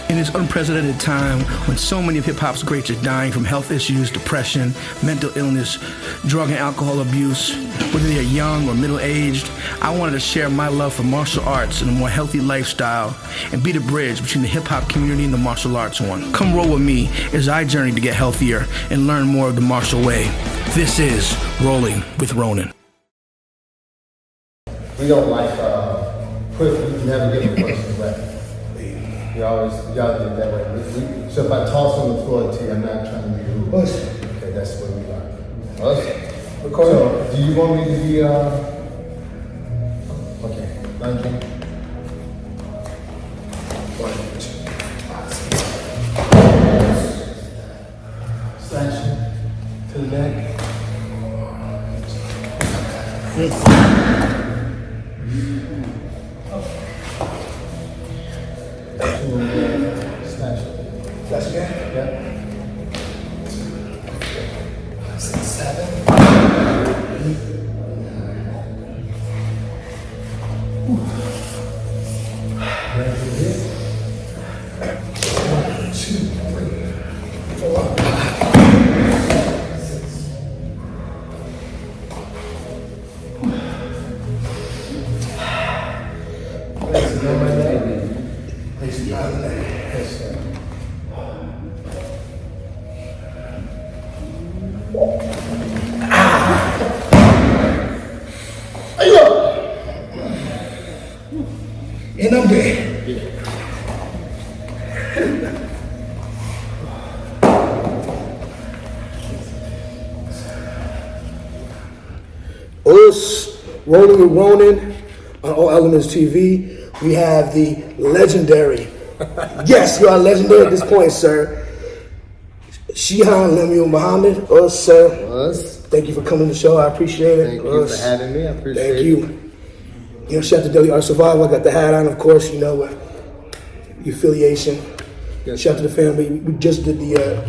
In this unprecedented time, when so many of hip-hop's greats are dying from health issues, depression, mental illness, drug and alcohol abuse, whether they're young or middle-aged, I wanted to share my love for martial arts and a more healthy lifestyle and be the bridge between the hip-hop community and the martial arts one. Come roll with me as I journey to get healthier and learn more of the martial way. This is Rolling with Ronin. We don't like, we never give a person away. You gotta do it that way. So if I toss on the floor to you, I'm not trying to be rude. Okay, that's what we are. So, do you want me to be, okay, lunging? 1, 2, 5, 6. Slashing to the neck. That's again? Yeah. 6, 7. Right here. 1, 2, 3, 4, 5, 6. Place it on my leg. Place it on the leg. Yes, sir. And I'm dead. Us, Rolling with Ronin on All Elements TV. We have the legendary, yes, you are legendary at this point, sir, Shihan Lemuel Muhammad. Us, sir. Us. Thank you for coming to the show. I appreciate it. Thank you for having me. I appreciate it. Thank you. You know, shout out to Daily Art Survival. I got the hat on, of course, you know, the affiliation. Yes, Shout out to the family. We just did the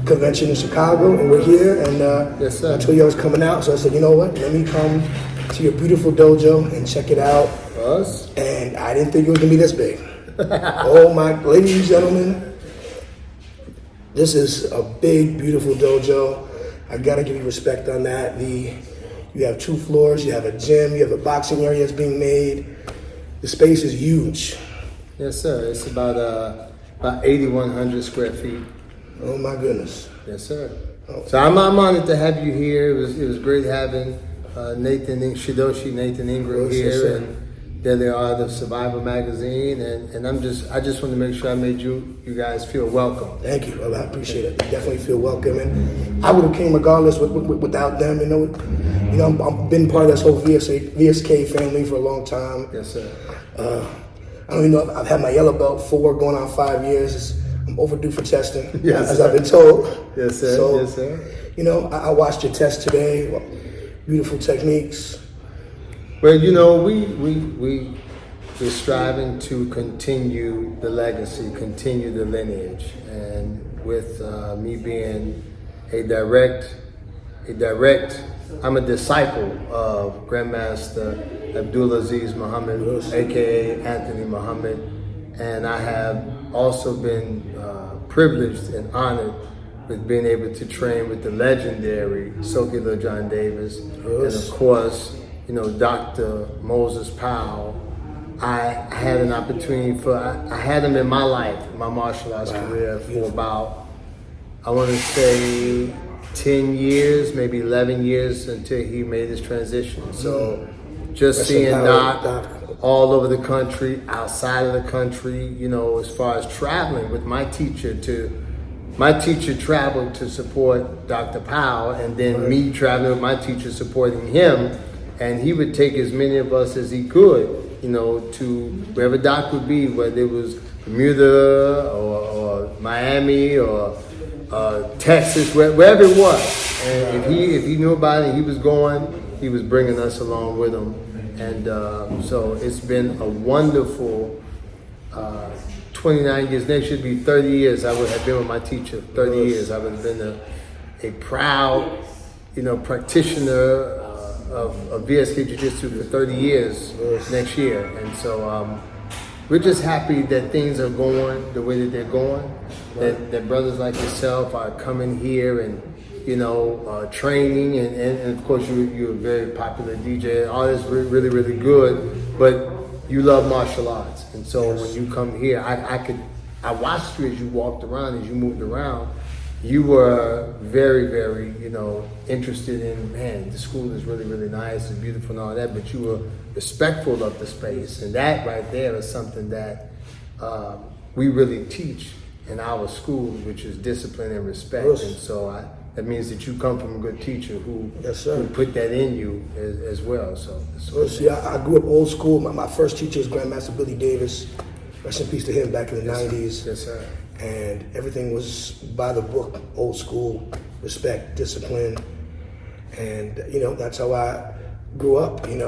convention in Chicago, and we're here, and yes, sir. I told you I was coming out, so I said, you know what, let me come to your beautiful dojo and check it out. Us. And I didn't think it was going to be this big. Oh, my, ladies and gentlemen, this is a big, beautiful dojo. I got to give you respect on that. You have 2 floors, you have a gym, you have a boxing area that's being made. The space is huge. Yes, sir. It's about 8,100 square feet. Oh my goodness. Yes, sir. Oh. So I'm honored to have you here. It was great having Nathan Ingram Yes, here, yes, sir. and there they are, the Survivor magazine, and I just want to make sure I made you guys feel welcome. Thank you. Well, I appreciate it. I definitely feel welcome, and I would have came regardless without them. You know, I've been part of this whole VSK family for a long time. Yes, sir. I don't even know. I've had my yellow belt 4 going on 5 years. I'm overdue for testing, Yes, as sir. I've been told. Yes, sir. So, yes, sir. you know, I watched your test today. Beautiful techniques. Well, you know, we're striving to continue the legacy, continue the lineage, and with me being I'm a disciple of Grandmaster Abdulaziz Muhammad, aka Anthony Muhammad, and I have also been privileged and honored with being able to train with the legendary Soki John Davis, and of course, you know, Dr. Moses Powell. I had an opportunity I had him in my life, my martial arts career, for about, I want to say 10 years, maybe 11 years until he made his transition. So just seeing Doc all over the country, outside of the country, you know, as far as traveling with my teacher traveled to support Dr. Powell, and then me traveling with my teacher supporting him, and he would take as many of us as he could, you know, to wherever Doc would be, whether it was Bermuda or Miami or Texas, wherever it was. And if he knew about it, he was going, he was bringing us along with him. And so it's been a wonderful 29 years. Next should be 30 years. I would have been with my teacher 30 years. I would have been a proud practitioner of VSK Jiu-Jitsu for 30 years next year. And so we're just happy that things are going the way that they're going, that brothers like yourself are coming here and, training. And of course, you're a very popular DJ. All this really, really good, but you love martial arts. And so when you come here, I watched you as you walked around, as you moved around. You were very, very, interested in, man, the school is really, really nice and beautiful and all that, but you were respectful of the space. And that right there is something that we really teach in our schools, which is discipline and respect. Yes. And so that means that you come from a good teacher who put that in you as well. So see, I grew up old school. My first teacher was Grandmaster Billy Davis. Rest in peace to him, back in the 90s. Yes, sir. And everything was by the book, old school, respect, discipline. And, that's how I grew up. You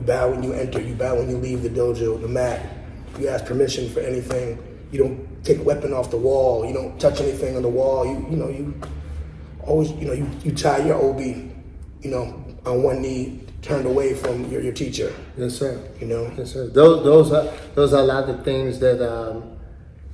bow when you enter, you bow when you leave the dojo, the mat. You ask permission for anything. You don't take a weapon off the wall. You don't touch anything on the wall. You always, you tie your obi, on one knee, turned away from your teacher. Yes, sir. Yes, sir. Those are a lot of things that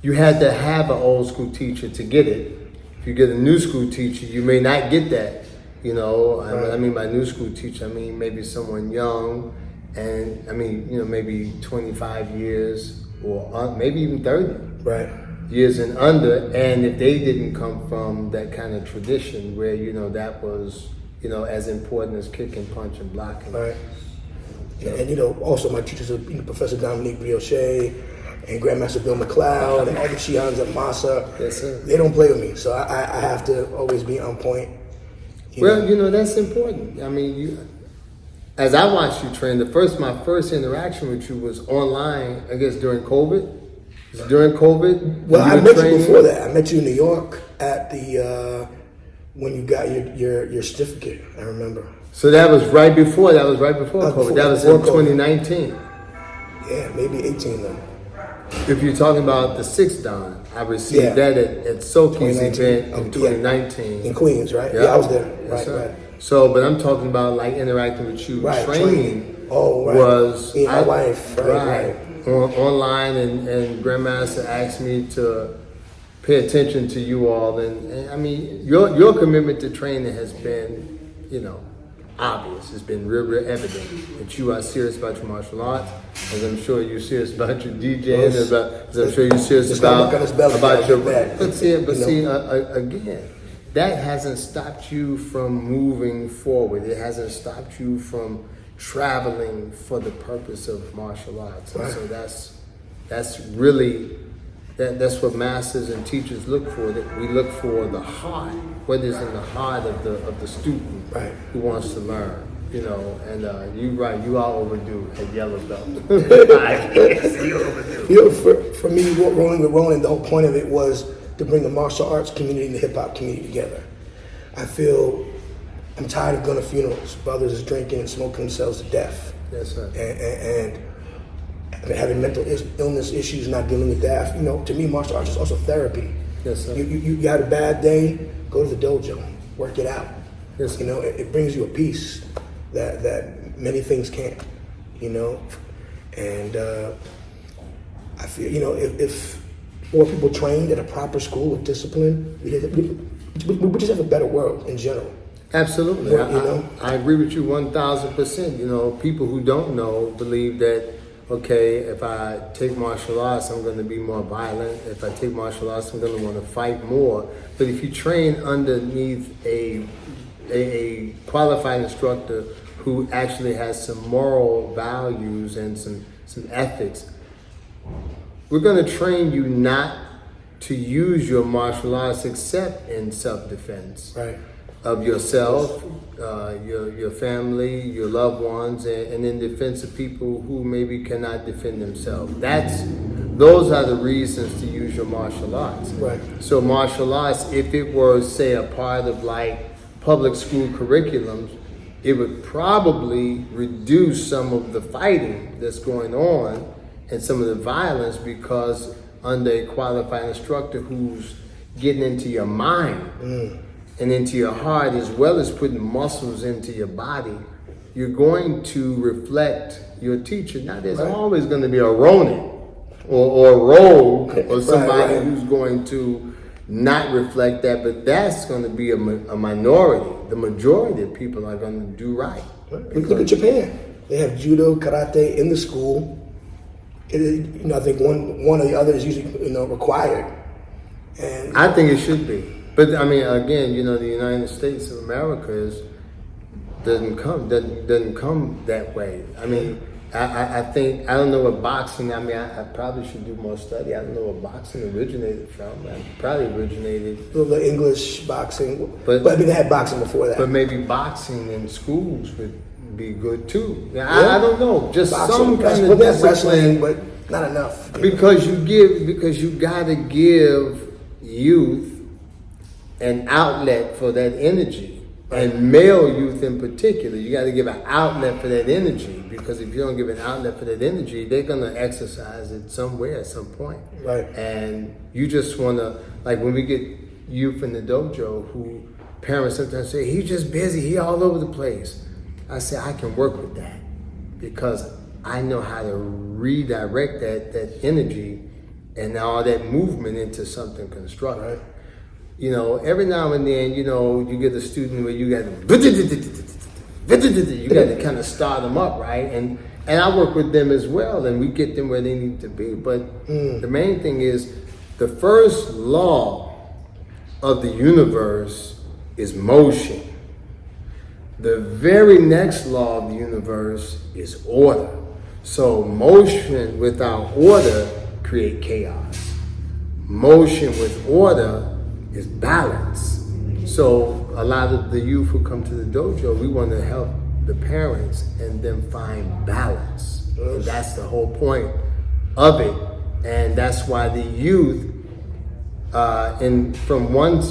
you had to have an old school teacher to get it. If you get a new school teacher, you may not get that. Right. I mean by new school teacher, I mean maybe someone young, and maybe 25 years or maybe even 30 years and under. And if they didn't come from that kind of tradition where that was as important as kicking, punching, blocking. Right. And also my teachers are Professor Dominique B and Grandmaster Bill McLeod and all the Shihans at Masa. Yes, sir. They don't play with me, so I have to always be on point. That's important. I mean, as I watched you train, my first interaction with you was online, I guess during COVID. During COVID? Well, I met you before that. I met you in New York at the, when you got your certificate, I remember. So that was right before COVID. That was in 2019. Yeah, maybe 18 though. If you're talking about the sixth Dan, I received that at Soki's event in 2019. In Queens, right? Yeah, I was there. Right. So, but I'm talking about like interacting with you, training. Oh, right. Was my wife, right. Online, and Grandmaster asked me to pay attention to you all, and I mean your commitment to training has been, obvious. It's been real evident that you are serious about your martial arts, as I'm sure you're serious about your DJing, as I'm sure you're serious about your. But see, again, that hasn't stopped you from moving forward. It hasn't stopped you from traveling for the purpose of martial arts. And so that's really. That's what masters and teachers look for. That we look for the heart, what is in the heart of the student who wants to learn. And you are overdue at yellow belt. You're overdue. For me, rolling with Ronin, the whole point of it was to bring the martial arts community and the hip hop community together. I feel I'm tired of going to funerals. Brothers is drinking and smoking themselves to death. Yes, sir. And having mental illness issues, not dealing with that. To me, martial arts is also therapy. Yes, sir. You had a bad day, go to the dojo, work it out. Yes, sir. It brings you a peace that many things can't. And I feel if more people trained at a proper school with discipline, we just have a better world in general. Absolutely. I agree with you 1,000%. People who don't know believe that, okay, if I take martial arts, I'm going to be more violent. If I take martial arts, I'm going to want to fight more. But if you train underneath a qualified instructor who actually has some moral values and some ethics, we're going to train you not to use your martial arts except in self-defense of yourself, your family, your loved ones, and in defense of people who maybe cannot defend themselves. Those are the reasons to use your martial arts. Right. So martial arts, if it were, say, a part of like public school curriculums, it would probably reduce some of the fighting that's going on and some of the violence, because under a qualified instructor who's getting into your mind, and into your heart, as well as putting muscles into your body, you're going to reflect your teacher. Now, there's always going to be a Ronin or a rogue or somebody who's going to not reflect that, but that's going to be a minority. The majority of people are going to do right. Look at Japan. They have judo, karate in the school. I think one or the other is usually required. And I think it should be. But I mean, again, the United States of America doesn't come that way. I mean, I think, I don't know what boxing, I mean, I probably should do more study. I don't know what boxing originated from. It probably originated... The English boxing, but I mean, they had boxing before that. But maybe boxing in schools would be good too. I don't know, just boxing, some kind of discipline, but not enough. Because you gotta give youth an outlet for that energy. And male youth in particular, you got to give an outlet for that energy, because if you don't give an outlet for that energy, they're going to exercise it somewhere at some point. Right. And you just want to, like when we get youth in the dojo who parents sometimes say, he's just busy, he all over the place. I say, I can work with that because I know how to redirect that energy and all that movement into something constructive. Right. Every now and then, you get a student where you got to kind of start them up, right? And I work with them as well, and we get them where they need to be. But the main thing is, the first law of the universe is motion. The very next law of the universe is order. So motion without order create chaos. Motion with order is balance. So a lot of the youth who come to the dojo, we want to help the parents and them find balance. And that's the whole point of it. And that's why the youth, from one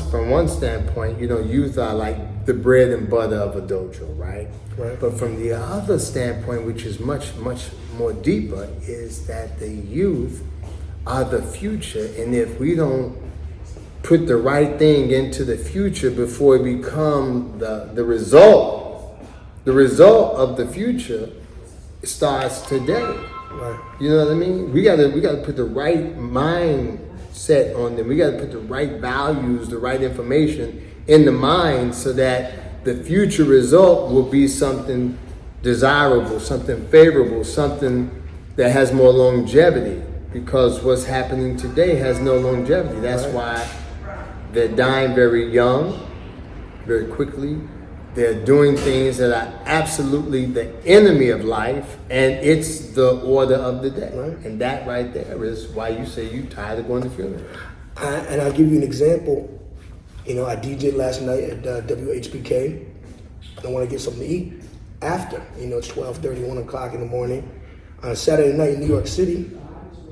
standpoint, youth are like the bread and butter of a dojo, right? Right. But from the other standpoint, which is much, much more deeper, is that the youth are the future. And if we don't put the right thing into the future before it become the result of the future starts today. Right. You know what I mean? We gotta put the right mindset on them. We gotta put the right values, the right information in the mind so that the future result will be something desirable, something favorable, something that has more longevity. Because what's happening today has no longevity. That's why they're dying very young, very quickly. They're doing things that are absolutely the enemy of life, and it's the order of the day. Right. And that right there is why you say you're tired of going to funerals. And I'll give you an example. I DJed last night at WHBK. I want to get something to eat after. It's 12:30, 1 o'clock in the morning. On a Saturday night in New York City,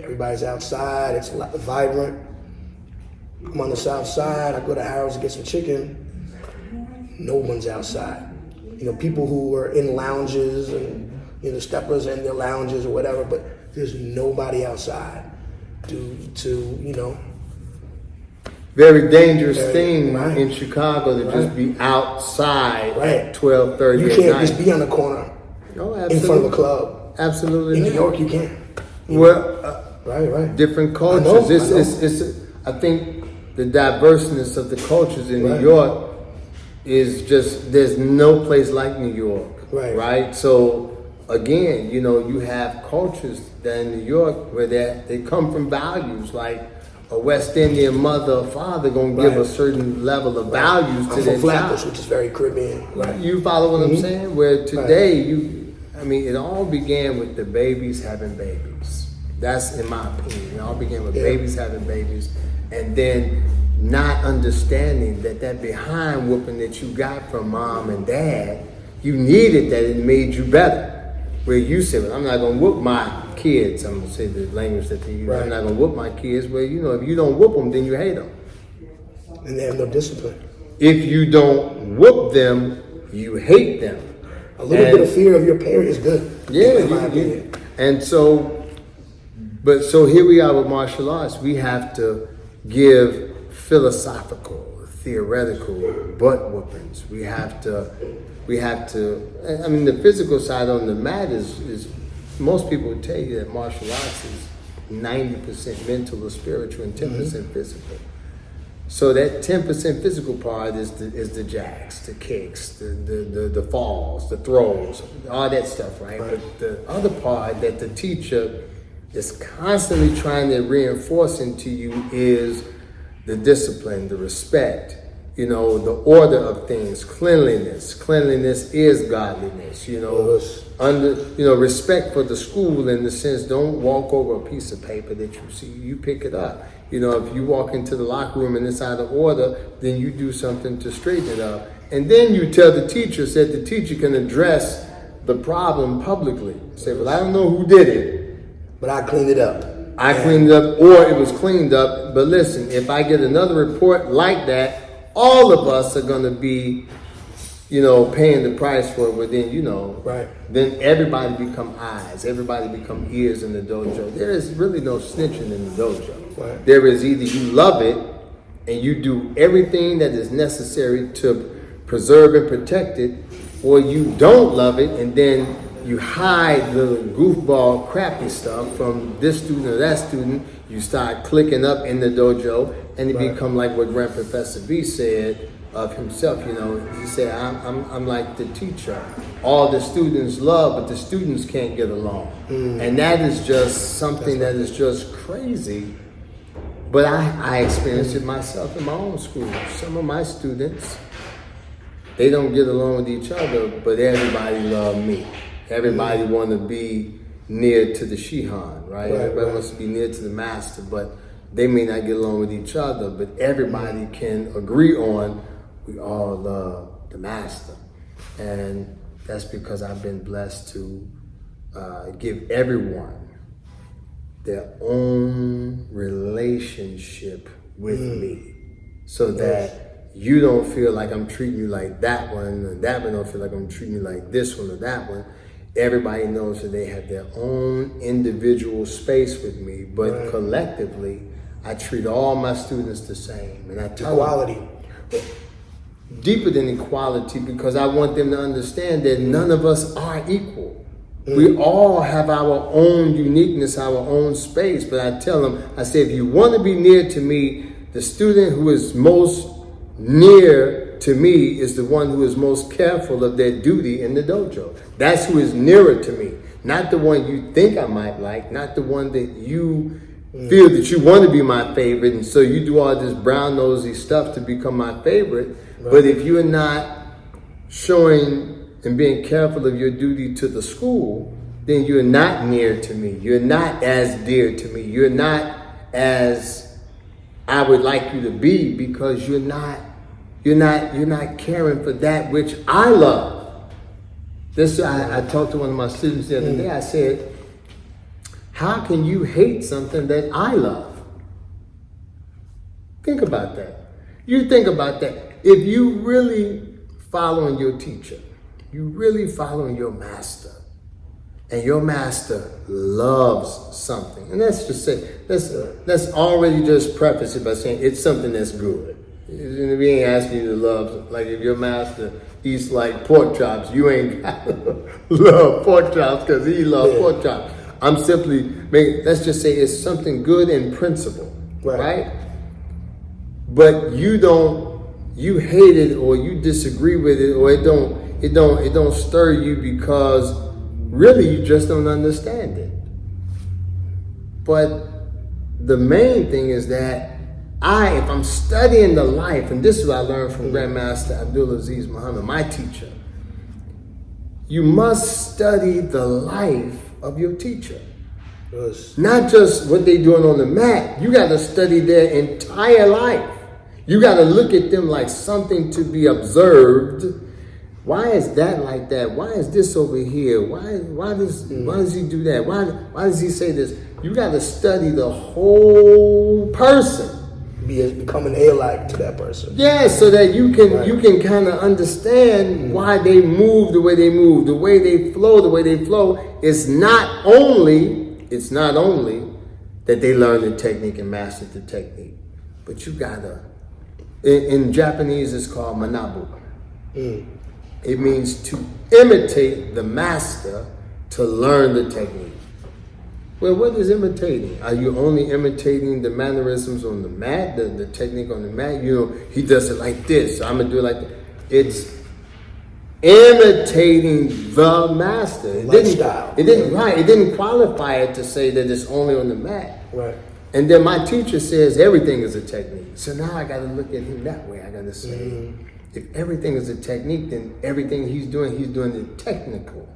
everybody's outside. It's vibrant. I'm on the south side. I go to Harrods to get some chicken. No one's outside. People who were in lounges and steppers in their lounges or whatever, but there's nobody outside to Very dangerous thing in Chicago to just be outside at 12:30 You can't just be on the corner in front of a club. Absolutely. In New York, you can't. Well, right. Different cultures. I think the diverseness of the cultures in New York is just, there's no place like New York, right? So again, you have cultures that in New York where they come from values, like a West Indian mother or father gonna give a certain level of values to their child. Which is very Caribbean. Right. You follow what I'm saying? Where today, it all began with the babies having babies. That's in my opinion. It all began with babies having babies. And then not understanding that behind whooping that you got from mom and dad, you needed that, it made you better. Where you said, well, I'm not going to whoop my kids. I'm going to say the language that they use. I'm not going to whoop my kids. Well, if you don't whoop them, then you hate them. And they have no discipline. If you don't whoop them, you hate them. A little bit of fear of your parent is good. Yeah, in my opinion. And so here we are with martial arts. We have to give philosophical, theoretical butt whoopings. We have to, I mean, the physical side on the mat is most people would tell you that martial arts is 90% mental or spiritual and 10% physical. So that 10% physical part is the jacks, the kicks, the falls, the throws, all that stuff, right? But the other part that the teacher is constantly trying to reinforce into you is the discipline, the respect, you know, the order of things, cleanliness. Cleanliness is godliness, you know, respect for the school in the sense, don't walk over a piece of paper that you see, you pick it up. You know, if you walk into the locker room and it's out of order, then you do something to straighten it up. And then you tell the teacher, so that the teacher can address the problem publicly. Say, well, I don't know who did it, but I cleaned it up. I cleaned it up, or it was cleaned up. But listen, if I get another report like that, all of us are going to be, you know, paying the price for it. But then, you know, then everybody become eyes, everybody become ears in the dojo. There is really no snitching in the dojo. There is either you love it and you do everything that is necessary to preserve and protect it, or you don't love it and then you hide the goofball crappy stuff from this student or that student. You start clicking up in the dojo and it become like what Grand Professor B said of himself. You know, he said, I'm like the teacher. All the students love, but the students can't get along. And that is just something that is just crazy. But I experienced it myself in my own school. Some of my students, they don't get along with each other, but everybody love me. Everybody want to be near to the Shihan, right? Everybody wants to be near to the master, but they may not get along with each other, but everybody can agree on we all love the master. And that's because I've been blessed to give everyone their own relationship with me, so that you don't feel like I'm treating you like that one, and that one don't feel like I'm treating you like this one or that one. Everybody knows that they have their own individual space with me, but collectively, I treat all my students the same. And I tell equality. Them, deeper than equality, because I want them to understand that none of us are equal. We all have our own uniqueness, our own space. But I tell them, I say, if you want to be near to me, the student who is most near to me is the one who is most careful of their duty in the dojo. That's who is nearer to me. Not the one you think I might like, not the one that you feel that you want to be my favorite, and so you do all this brown nosy stuff to become my favorite. But if you're not showing and being careful of your duty to the school, then you're not near to me. You're not as dear to me. You're not as I would like you to be, because you're not caring for that which I love. I talked to one of my students the other day. I said, how can you hate something that I love? Think about that. You think about that. If you really following your teacher, you really following your master, and your master loves something, and let's just say, let's already just preface it by saying it's something that's good. We ain't asking you to love, like if your master eats like pork chops, you ain't got to love pork chops because he loves pork chops. I'm simply let's just say it's something good in principle, right? But you hate it, or you disagree with it, or it don't stir you because really you just don't understand it. But the main thing is that if I'm studying the life, and this is what I learned from Grandmaster Abdulaziz Muhammad, my teacher, you must study the life of your teacher. Yes. Not just what they're doing on the mat. You got to study their entire life. You got to look at them like something to be observed. Why is that like that? Why is this over here? Why does he do that? Why does he say this? You got to study the whole person. Become an alike to that person. Yeah, so that you can kind of understand why they move the way they move, the way they flow the way they flow. It's not only that they learn the technique and master the technique, but you gotta In Japanese, it's called manabu. It means to imitate the master to learn the technique. Well, what is imitating? Are you only imitating the mannerisms on the mat, the technique on the mat? You know, he does it like this, so I'm gonna do it like that. It's imitating the master. It didn't qualify it to say that it's only on the mat. Right. And then my teacher says everything is a technique. So now I got to look at him that way. I got to say, if everything is a technique, then everything he's doing it technical.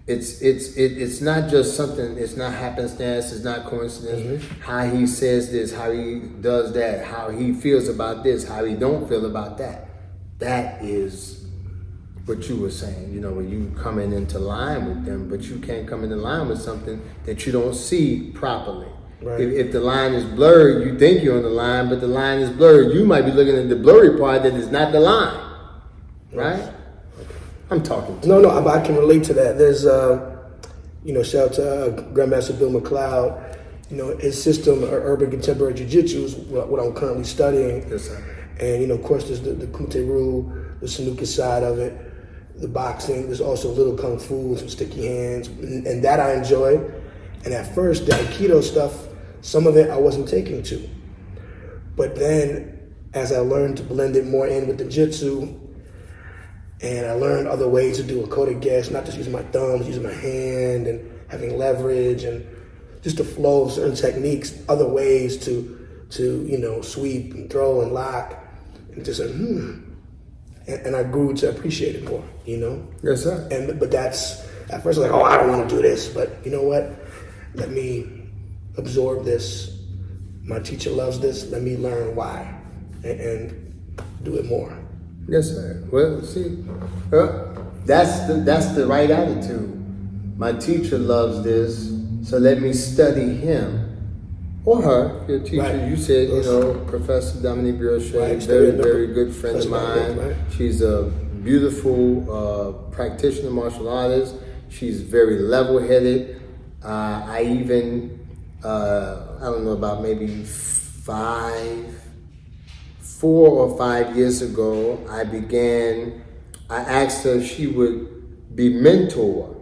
It's not just something. It's not happenstance. It's not coincidence. How he says this, how he does that, how he feels about this, how he don't feel about that. That is what you were saying. You know, when you coming into line with them, but you can't come into line with something that you don't see properly. Right. If the line is blurred, you think you're on the line, but the line is blurred. You might be looking at the blurry part that is not the line, right? Okay. I'm talking to you. No, I can relate to that. There's, shout out to Grandmaster Bill McLeod. You know, his system, urban contemporary jiu-jitsu, is what I'm currently studying. Yes, sir. And, of course, there's the Kute-Ru, the Sanuka side of it, the boxing. There's also a little kung fu, some sticky hands, and that I enjoy. And at first, the Aikido stuff, some of it I wasn't taking to. But then, as I learned to blend it more in with the Jitsu, and I learned other ways to do a kote gesh, not just using my thumbs, using my hand, and having leverage, and just the flow of certain techniques, other ways to sweep and throw and lock, and just and I grew to appreciate it more, Yes, sir. But that's, at first I was like, I don't want to do this, but you know what? Let me absorb this. My teacher loves this. Let me learn why and do it more. Yes, sir. Well, see, that's the right attitude. My teacher loves this, so let me study him or her. Your teacher, right. You said, Professor Dominique B, right. very good friend of mine. Right. She's a beautiful practitioner, martial artist. She's very level-headed. I even, I don't know, about maybe 4 or 5 years ago, I asked her if she would be mentor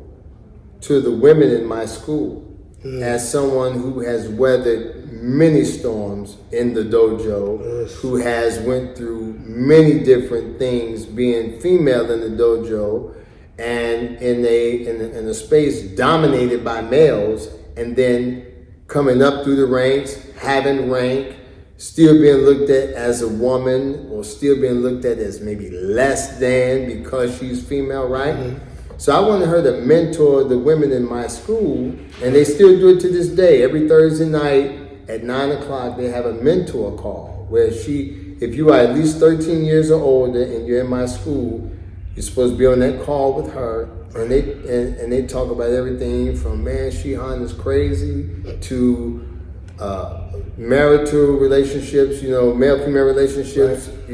to the women in my school as someone who has weathered many storms in the dojo, who has went through many different things being female in the dojo, and in a space dominated by males, and then coming up through the ranks, having rank, still being looked at as a woman, or still being looked at as maybe less than because she's female, right? So I wanted her to mentor the women in my school, and they still do it to this day. Every Thursday night at 9 o'clock, they have a mentor call where if you are at least 13 years or older and you're in my school, you're supposed to be on that call with her, and they talk about everything from, man, Shihan is crazy, to marital relationships, male-female relationships, right.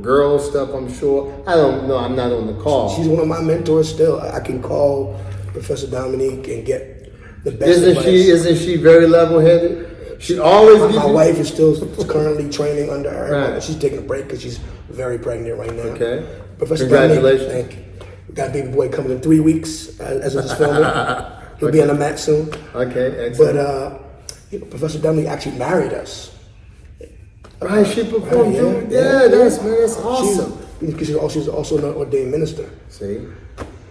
Girl stuff, I'm sure. I don't know, I'm not on the call. She's one of my mentors still. I can call Professor Dominique and get the best advice. Isn't she very level-headed? She always My wife is still currently training under her. Right. She's taking a break because she's very pregnant right now. Okay. Professor Congratulations. Dominique, thank you. We got a baby boy coming in 3 weeks as of this filming. He'll be on the mat soon. Okay, excellent. But Professor Dominique actually married us. Right, she performed. That's awesome. She's also an ordained minister. See,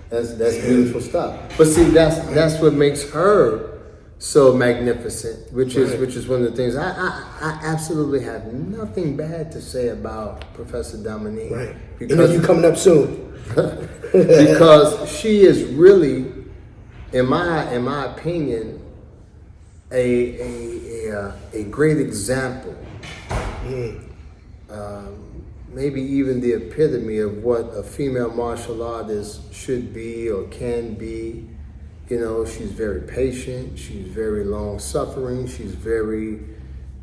that's beautiful stuff. But see, that's what makes her so magnificent, which is one of the things I absolutely have nothing bad to say about Professor Dominique. Right. Because you coming up soon. Because she is really, in my opinion, a great example. Maybe even the epitome of what a female martial artist should be or can be. She's very patient, she's very long-suffering, she's very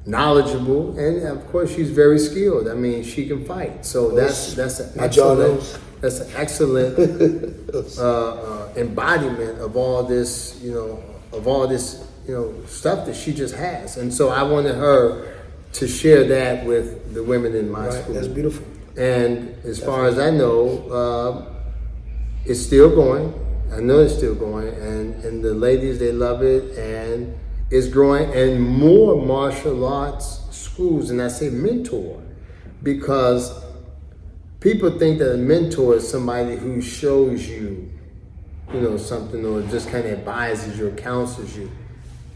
knowledgeable, and of course she's very skilled. I mean, she can fight. So that's an excellent embodiment of all this, stuff that she just has. And so I wanted her to share that with the women in my school. That's beautiful. And as far as I know, it's still going. I know it's still going, and the ladies, they love it, and it's growing. And more martial arts schools, and I say mentor, because people think that a mentor is somebody who shows you, something, or just kind of advises you or counsels you.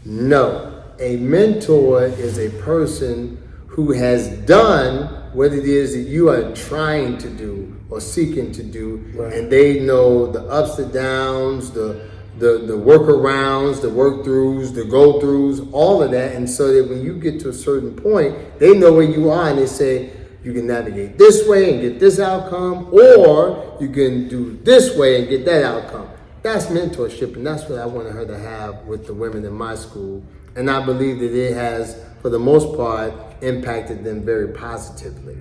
No, a mentor is a person who has done what it is that you are trying to do or seeking to do, and they know the ups, the downs, the workarounds, the work-throughs, the go-throughs, all of that. And so that when you get to a certain point, they know where you are, and they say, you can navigate this way and get this outcome, or you can do this way and get that outcome. That's mentorship, and that's what I wanted her to have with the women in my school. And I believe that it has, for the most part, impacted them very positively.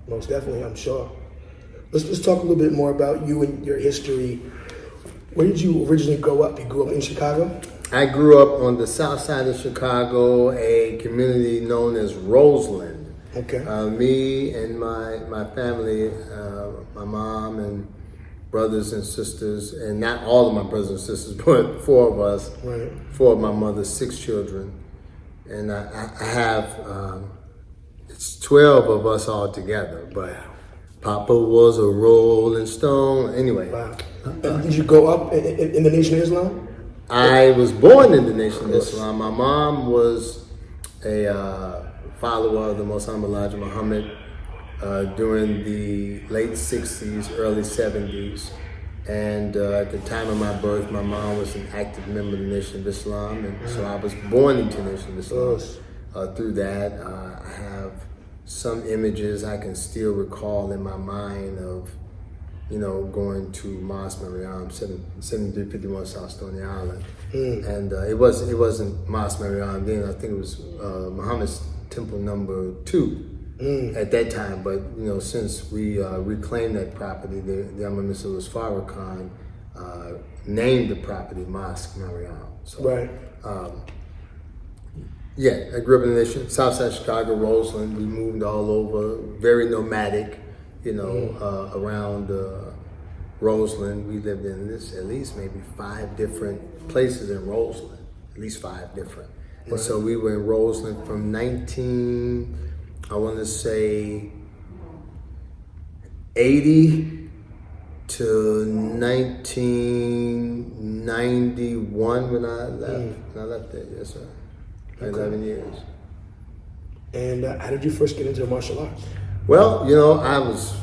Most definitely, I'm sure. Let's talk a little bit more about you and your history. Where did you originally grow up? You grew up in Chicago? I grew up on the south side of Chicago, a community known as Roseland. Okay. Me and my family, my mom and brothers and sisters, and not all of my brothers and sisters, but four of us, four of my mother's 6 children. And I have, it's 12 of us all together, but Papa was a Rolling Stone. Anyway. Wow. Did you grow up in the Nation of Islam? I was born in the Nation of Islam. My mom was a follower of the Most Honorable Elijah Muhammad during the late 60s, early 70s. And at the time of my birth, my mom was an active member of the Nation of Islam. And so I was born into the Nation of Islam. Through that, I have some images I can still recall in my mind of, going to Mosque Mariam, 7351 South Stony Island. And it wasn't Mosque Mariam then. I think it was Muhammad's Temple number 2 at that time. But since we reclaimed that property, the Imam Mr. Farrakhan named the property Mosque Mariam. So, yeah, I grew up in the Nation, Southside Chicago, Roseland. We moved all over, very nomadic, around Roseland. We lived in at least maybe 5 different places in Roseland, at least 5 different. And so we were in Roseland from 80 to 1991 when I left. When I left there, yes sir. 11 years. And how did you first get into martial arts? Well, I was a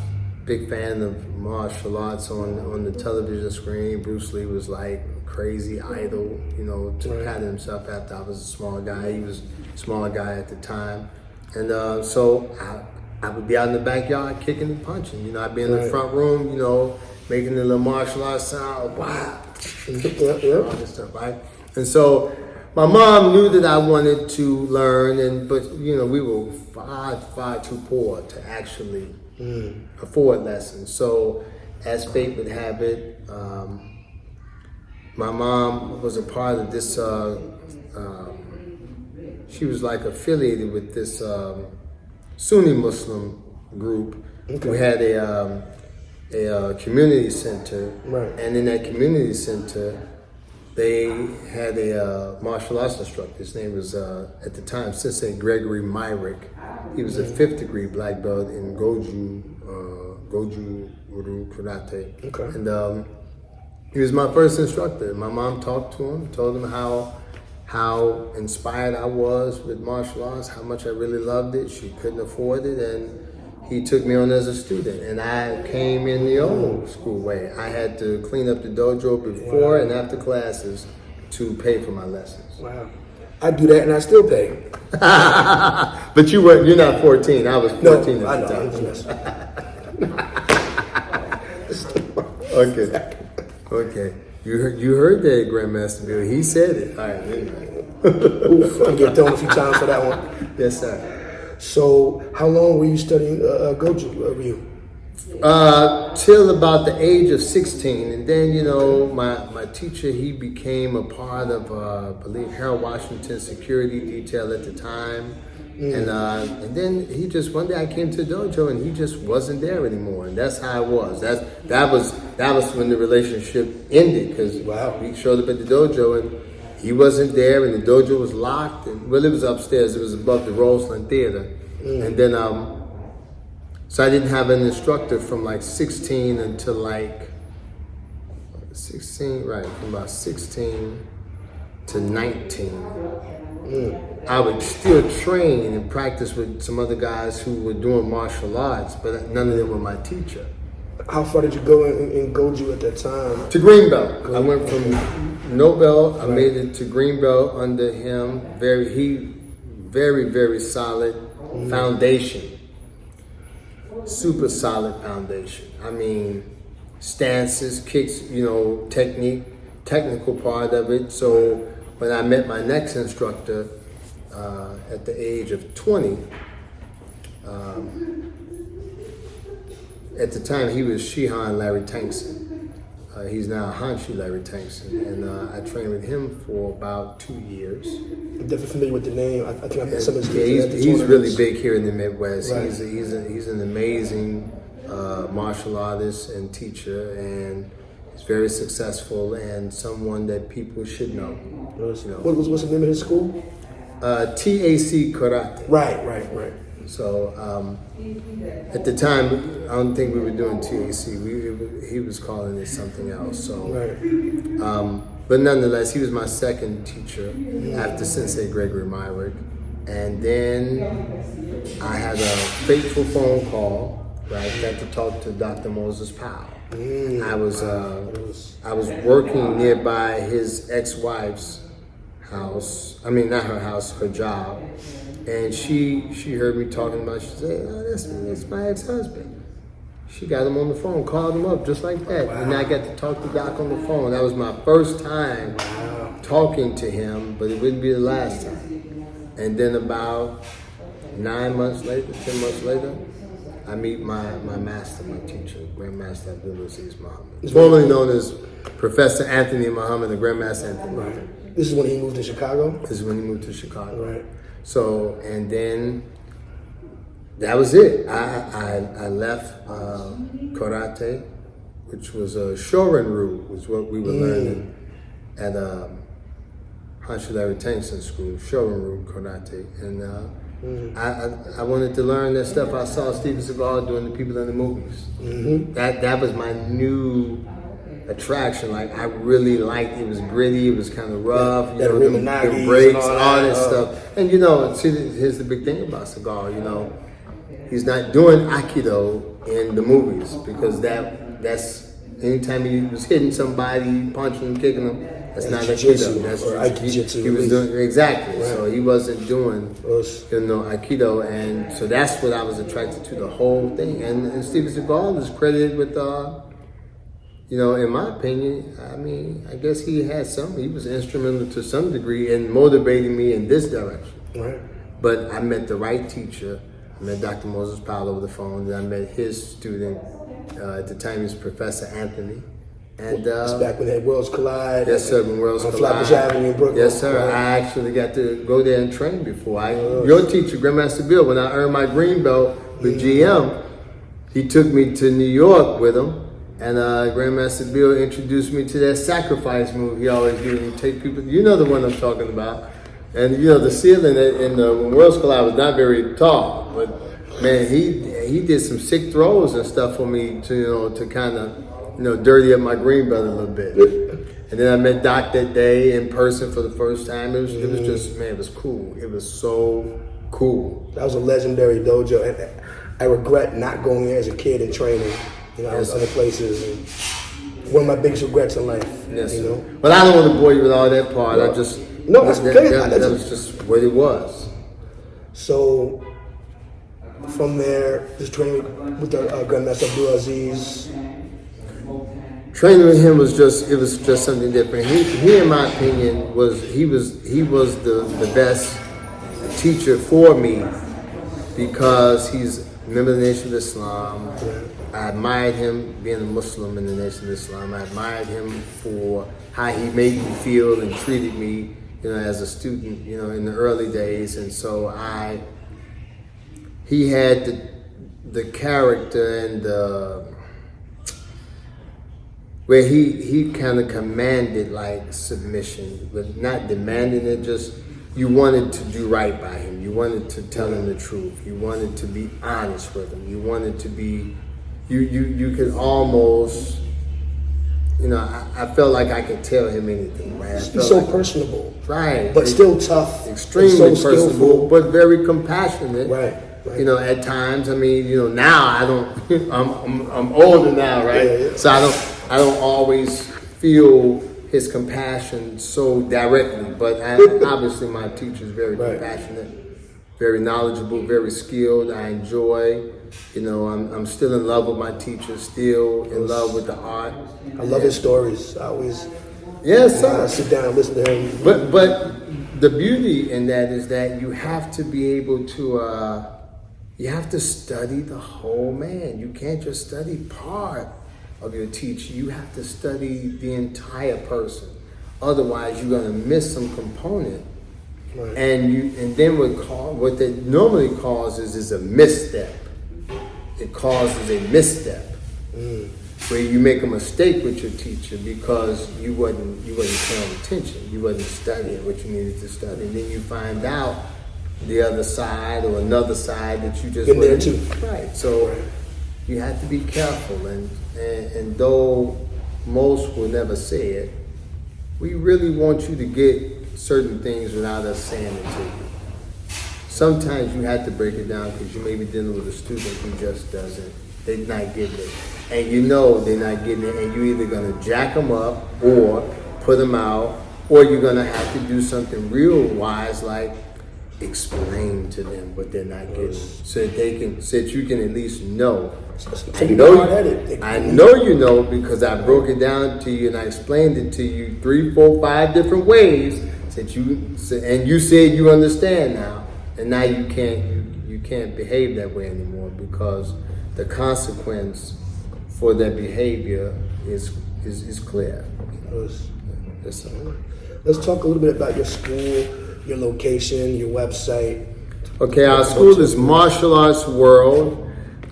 big fan of martial arts on the television screen. Bruce Lee was like a crazy idol, to pattern himself after I was a small guy. He was a small guy at the time. And so I would be out in the backyard kicking and punching. I'd be in the front room, making the little martial arts sound, wow, all this stuff, right? And so my mom knew that I wanted to learn, but we were far too poor to actually afford lessons. So as fate would have it, my mom was a part of this, she was like affiliated with this Sunni Muslim group. We had a community center, and in that community center, they had a martial arts instructor. His name was, at the time, Sensei Gregory Myrick. He was a 5th degree black belt in Goju Uru Karate. And he was my first instructor. My mom talked to him, told him how inspired I was with martial arts, how much I really loved it. She couldn't afford it, and he took me on as a student, and I came in the old school way. I had to clean up the dojo before and after classes to pay for my lessons. Wow. I do that and I still pay. But you're not 14. I was 14 no, at the time. Okay. You heard that, Grandmaster Bill. He said it. All right, anyway. Oof, I get thrown a few times for that one. Yes, sir. So, how long were you studying Goju Ryu? Till about the age of 16, and then my teacher, he became a part of I believe Harold Washington security detail at the time, And then he just, one day I came to the dojo and he just wasn't there anymore. And that's how it was. That was when the relationship ended, because we showed up at the dojo and he wasn't there and the dojo was locked. And, well, it was upstairs. It was above the Roseland Theater. And then, so I didn't have an instructor from like 16 until like 16, right, from about 16 to 19. I would still train and practice with some other guys who were doing martial arts, but none of them were my teacher. How far did you go in Goju at that time? To green belt. I went from no belt. I made it to green belt under him. Very, very solid foundation. Super solid foundation. I mean, stances, kicks, technical part of it. So when I met my next instructor at the age of 20, at the time he was Shihan Larry Tankson. He's now Hanshi Larry Tankson, and I trained with him for about 2 years. I'm definitely familiar with the name. I think I've met some of his he's really big here in the Midwest. Right. He's an amazing martial artist and teacher, and he's very successful and someone that people should know. What's the name of his school? TAC Karate. Right. So at the time, I don't think we were doing TAC. He was calling it something else. So, but nonetheless, he was my second teacher after Sensei Gregory Myrick. And then I had a fateful phone call. Right, got to talk to Dr. Moses Powell. I was working nearby his ex-wife's house. I mean, not her house, her job. And she heard me talking about, she said, "Oh, that's my ex-husband." She got him on the phone, called him up just like that. And I got to talk to Doc on the phone. That was my first time talking to him, but it wouldn't be the last time. And then about 9 months later, 10 months later, I meet my master, my teacher, Grandmaster Abdulaziz Muhammad, formerly known as Professor Anthony Muhammad, the Grandmaster Anthony Muhammad. This is when he moved to Chicago? This is when he moved to Chicago. Right. So, and then that was it. I left karate, which was a Shorin-ryu, was what we were learning at Hanshi Larry Tankson School, Shorin-ryu karate. And I wanted to learn that stuff I saw Steven Seagal doing to people in the movies. That was my new attraction. Like, I really liked it. It was gritty, it was kind of rough, the breaks, all that stuff. And see, here's the big thing about Seagal, he's not doing Aikido in the movies, because that's anytime he was hitting somebody, punching them, kicking them, that's not Aikido. That's aki-jitsu. He was doing exactly. Right. So he wasn't doing Aikido, and so that's what I was attracted to, the whole thing. And Steven Seagal is credited with in my opinion, I mean, I guess he was instrumental to some degree in motivating me in this direction. Right. But I met the right teacher. I met Dr. Moses Powell over the phone, and I met his student, at the time he was Professor Anthony. And it's back when they had Worlds Collide. Yes, sir, when Worlds Collide. Flatbush Avenue in Brooklyn. Yes, sir. Right. I actually got to go there and train before. Your teacher, Grandmaster Bill, when I earned my green belt with GM, he took me to New York with him. And Grandmaster Bill introduced me to that sacrifice move he always did. He take people, the one I'm talking about. And the ceiling in the Worlds Collide was not very tall, but man, he did some sick throws and stuff for me to kind of dirty up my green belt a little bit. And then I met Doc that day in person for the first time. It was just, man, it was cool. It was so cool. That was a legendary dojo, and I regret not going there as a kid and training. I was other places, and one of my biggest regrets in life. Yes, but I don't want to bore you with all that part. Well, I just that's okay. That was just what it was. So from there, just training with the Grandmaster Abdulaziz. Training with him was just something different. He in my opinion was the best teacher for me, because he's a member of the Nation of Islam. I admired him being a Muslim in the Nation of Islam. I admired him for how he made me feel and treated me, as a student, in the early days. And so I he had the character and where he kind of commanded like submission, but not demanding it. Just you wanted to do right by him. You wanted to tell him the truth. You wanted to be honest with him. You wanted to be. You could almost. You know, I felt like I could tell him anything, right? He's so personable, right? But still tough, extremely so personable, skillful, but very compassionate, right? You know, at times. I mean, you know, now I don't. I'm older now, right? Yeah. So I don't always feel his compassion so directly, but obviously my teacher's very compassionate, very knowledgeable, very skilled. I enjoy. You know, I'm still in love with my teacher, still in love with the art. I love his stories. I always sit down and listen to him. But the beauty in that is that you have to be able to you have to study the whole man. You can't just study part of your teacher. You have to study the entire person. Otherwise, you're gonna miss some component. Right. And then what that normally causes is a misstep. It causes a misstep where you make a mistake with your teacher because you wasn't paying attention. You wasn't studying what you needed to study. And then you find out the other side or another side that you just been there too. Right. So you have to be careful. And though most will never say it, we really want you to get certain things without us saying it to you. Sometimes you have to break it down because you may be dealing with a student who just doesn't. They're not getting it. And you know they're not getting it, and you're either going to jack them up or put them out, or you're going to have to do something real wise like explain to them what they're not getting so that you can at least know. I know you know because I broke it down to you and I explained it to you 3, 4, 5 different ways and you said you understand now. And now you can't behave that way anymore because the consequence for that behavior is clear. Let's talk a little bit about your school, your location, your website. Okay, our school is Martial Arts World.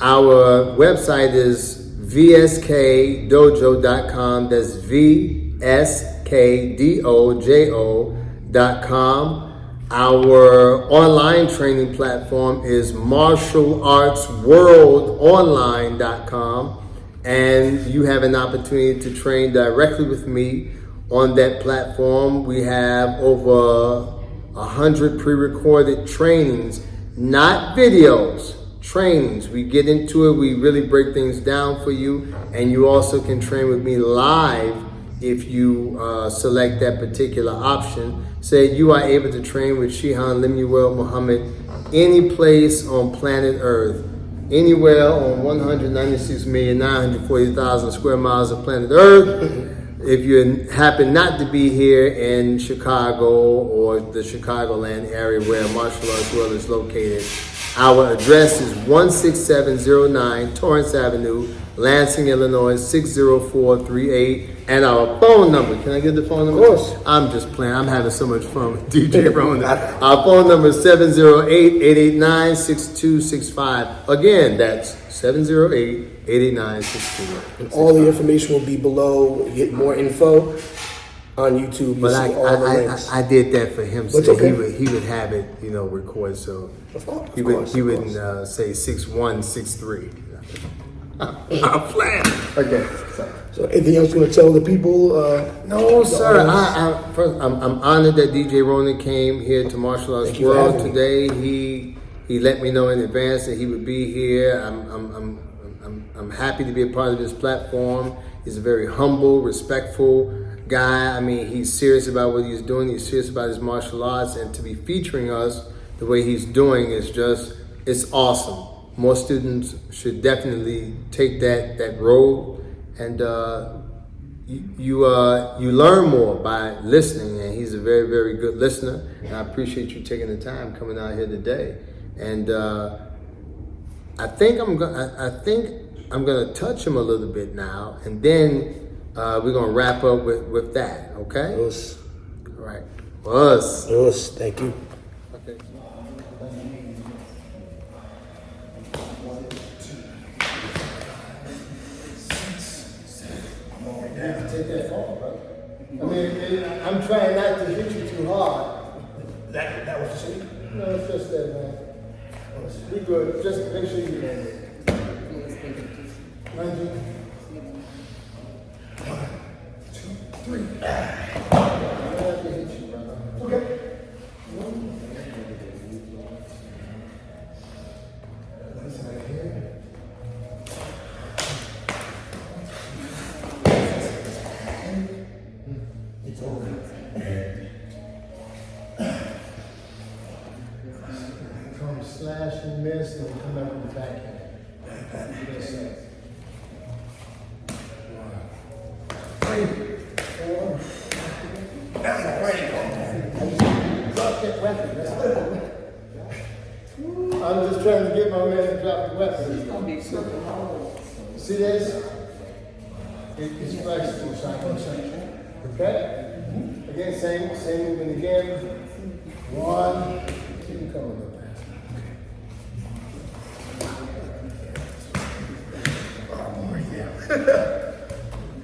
Our website is vskdojo.com. That's vskdojo.com. Our online training platform is martialartsworldonline.com, and you have an opportunity to train directly with me on that platform. We have over 100 pre-recorded trainings, not videos, trainings. We get into it, we really break things down for you, and you also can train with me live if you select that particular option. Say you are able to train with Shihan Lemuel Muhammad any place on planet Earth, anywhere on 196,940,000 square miles of planet Earth. If you happen not to be here in Chicago or the Chicagoland area where Martial Arts World is located, our address is 16709 Torrance Avenue, Lansing, Illinois, 60438. And our phone number, can I get the phone number? Of course. I'm just playing. I'm having so much fun with DJ Ronin. Our phone number is 708-889-6265. Again, that's 708-889-6265. And all the information will be below. Get more info on YouTube. But I did that for him, so he would have it, recorded. So he wouldn't say 6163. I'm playing. Okay. So anything else you want to tell the people? No, sir. I'm honored that DJ Ronin came here to Martial Arts World today. He let me know in advance that he would be here. I'm happy to be a part of this platform. He's a very humble, respectful guy. I mean, he's serious about what he's doing. He's serious about his martial arts, and to be featuring us the way he's doing is it's awesome. More students should definitely take that road, and you learn more by listening. And he's a very, very good listener. And I appreciate you taking the time coming out here today. And I think I'm gonna touch him a little bit now, and then we're gonna wrap up with that. Okay? Yes. All right. Us. Yes. Thank you. Okay. You have to take that fall, bro. I mean, I'm trying not to hit you too hard. That was the shape? No, it's just that, man. We good. Just make sure you land it. 1, 2, 3. I have to hit you, brother. Okay. One side here. It's over. Come slash and miss and come back with the backhand. Yes, sir. 1, 3, 4. Drop that weapon. That's it. I'm just trying to get my man to drop the weapon. See this? It's flexible, Shihan. Okay? Again, same movement again. 1. Keep him coming up.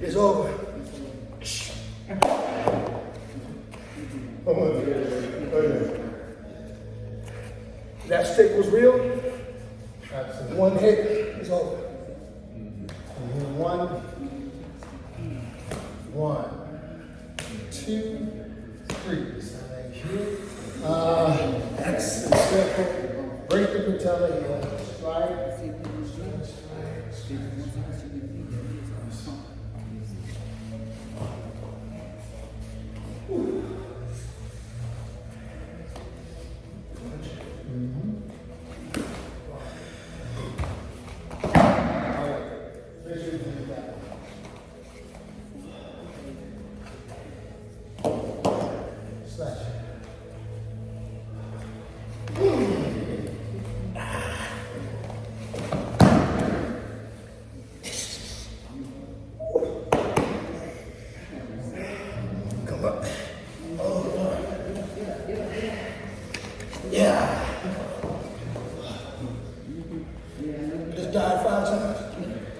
It's over. That stick was real. Absolutely. One hit, it's over. One, 2, 3. Side here. That's simple. Break the patella here. Strike. Come up. Yeah. Just died 5 times.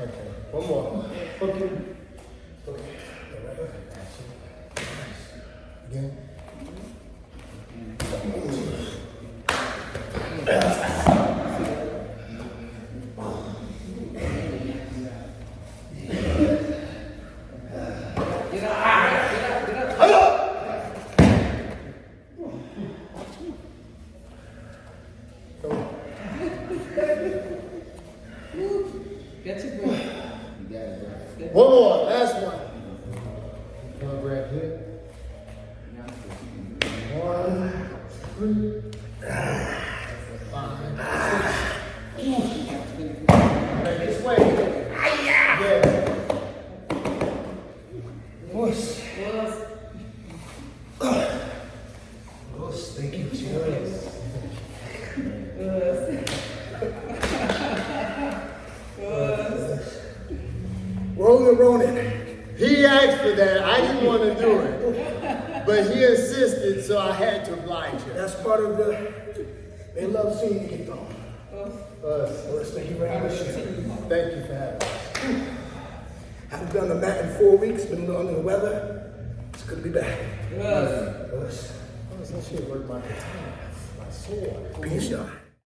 Okay. One more. Okay. Again. One more, last one. Come grab here. 1, 3, 5, 6. Right this way. Yeah. Wuss. Thank you, cheers. Ronins. He asked for that. I didn't want to do it. But he insisted, so I had to oblige him. That's part of they love seeing you get thrown. Thank you very much. Thank you for having us. Haven't been on the mat in 4 weeks, been under the weather. It's good to be back. That shit worked my katana, my sword. Peace, y'all.